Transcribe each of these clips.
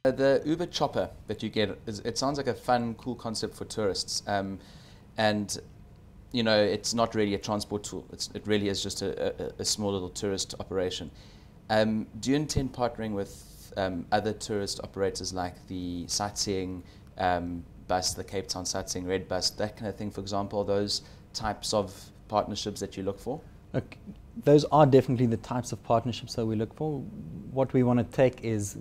The Uber Chopper that you get, it sounds like a fun, cool concept for tourists. And you know, it's not really a transport tool. It really is just a small little tourist operation. Do you intend partnering with other tourist operators like the sightseeing bus, the Cape Town sightseeing red bus, that kind of thing, for example, those types of partnerships that you look for? Look, those are definitely the types of partnerships that we look for. What we want to take is,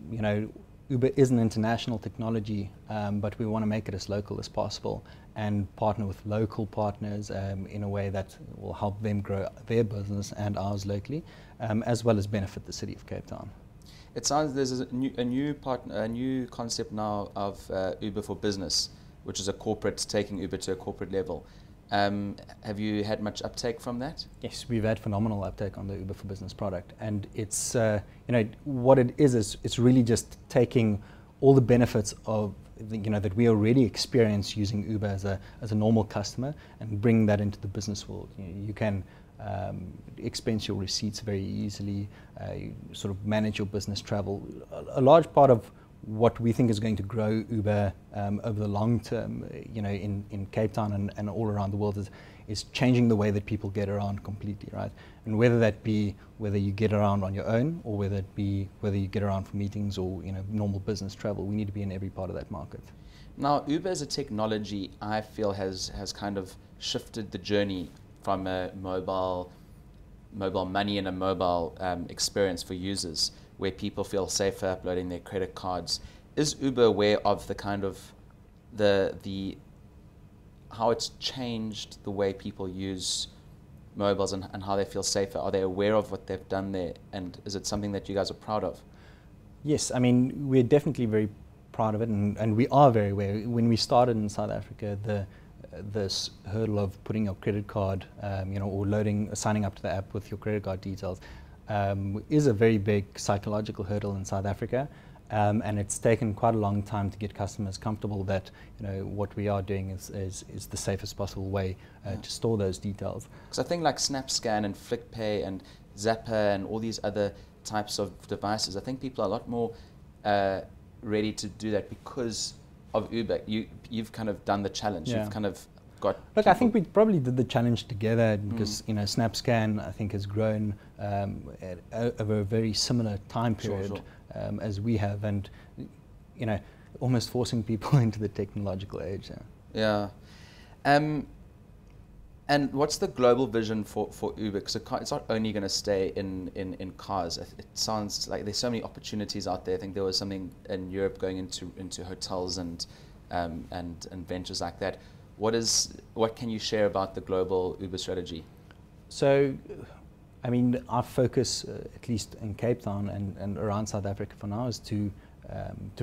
you know, Uber is an international technology, but we want to make it as local as possible and partner with local partners in a way that will help them grow their business and ours locally, as well as benefit the city of Cape Town. It sounds there's a new concept now of Uber for Business, which is a corporate taking Uber to a corporate level. Have you had much uptake from that? Yes, we've had phenomenal uptake on the Uber for Business product, and it's you know, what it is it's really just taking all the benefits of that we already experience using Uber as a normal customer and bring that into the business world. You can expense your receipts very easily, you sort of manage your business travel. A large part of what we think is going to grow Uber over the long term, in Cape Town and all around the world is changing the way that people get around completely, right? And whether you get around on your own or whether you get around for meetings or normal business travel, we need to be in every part of that market. Now, Uber as a technology, I feel has kind of shifted the journey from a mobile money and a mobile experience for users, where people feel safer uploading their credit cards. Is Uber aware of the kind of the how it's changed the way people use mobiles and how they feel safer? Are they aware of what they've done there, and is it something that you guys are proud of? Yes, I mean, we're definitely very proud of it, and we are very aware. When we started in South Africa, this hurdle of putting your credit card, or signing up to the app with your credit card details, is a very big psychological hurdle in South Africa, and it's taken quite a long time to get customers comfortable that what we are doing is the safest possible way to store those details. Because I think like SnapScan and FlickPay and Zapper and all these other types of devices, I think people are a lot more ready to do that because of Uber. You've kind of done the challenge. Yeah. You've kind of got. Look, I think we probably did the challenge together because SnapScan I think has grown over a very similar time period. Sure. As we have, and almost forcing people into the technological age. Yeah. And what's the global vision for Uber? Because it's not only going to stay in cars. It sounds like there's so many opportunities out there. I think there was something in Europe going into hotels and ventures like that. What can you share about the global Uber strategy? So, I mean, our focus, at least in Cape Town and around South Africa for now, is to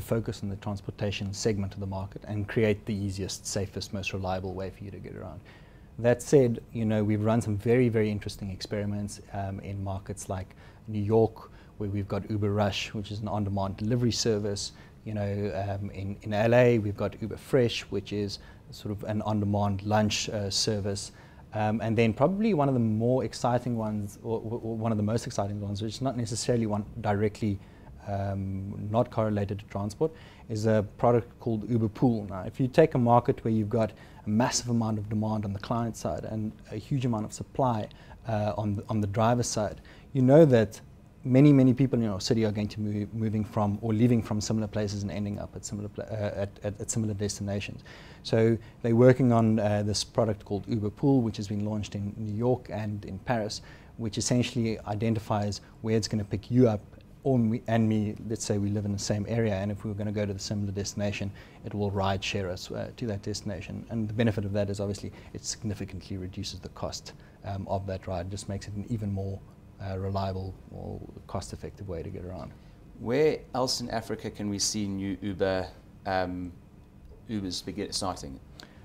focus on the transportation segment of the market and create the easiest, safest, most reliable way for you to get around. That said, we've run some very, very interesting experiments in markets like New York, where we've got Uber Rush, which is an on-demand delivery service. In LA, we've got Uber Fresh, which is sort of an on-demand lunch service. And then probably one of the more exciting ones, or one of the most exciting ones, which is not necessarily one directly not correlated to transport, is a product called Uber Pool. Now, if you take a market where you've got a massive amount of demand on the client side and a huge amount of supply on the driver side, you know that many people in your city are going to be moving from or leaving from similar places and ending up at similar destinations. So they're working on this product called Uber Pool, which has been launched in New York and in Paris, which essentially identifies where it's going to pick you up or me. Let's say we live in the same area, and if we were going to go to the similar destination, it will ride share us to that destination. And the benefit of that is obviously it significantly reduces the cost of that ride. It just makes it an even more reliable or cost-effective way to get around. Where else in Africa can we see new Ubers starting?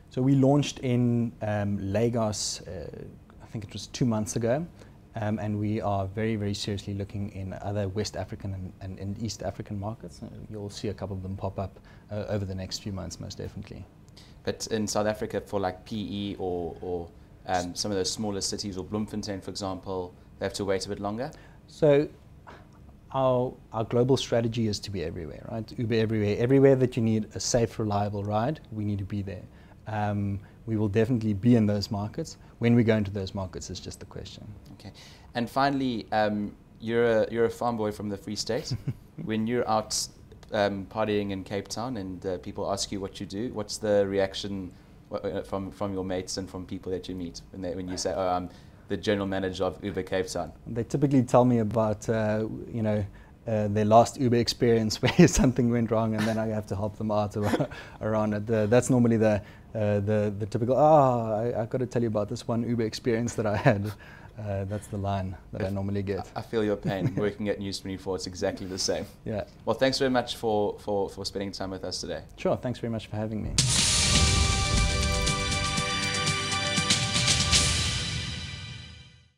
So we launched in Lagos, I think it was 2 months ago, and we are very, very seriously looking in other West African and East African markets. You'll see a couple of them pop up over the next few months, most definitely. But in South Africa, for like PE or some of those smaller cities, or Bloemfontein, for example, they have to wait a bit longer? So our global strategy is to be everywhere, right? Uber everywhere. Everywhere that you need a safe, reliable ride, we need to be there. We will definitely be in those markets. When we go into those markets is just the question. Okay. And finally, you're a farm boy from the Free State. When you're out partying in Cape Town and people ask you what you do, what's the reaction from your mates and from people that you meet when you say, "Oh, I'm the general manager of Uber Cape Town"? They typically tell me about their last Uber experience where something went wrong, and then I have to help them out around it. That's normally the typical. I've got to tell you about this one Uber experience that I had. That's the line that I normally get. I feel your pain. Working at News 24, it's exactly the same. Yeah. Well, thanks very much for spending time with us today. Sure. Thanks very much for having me.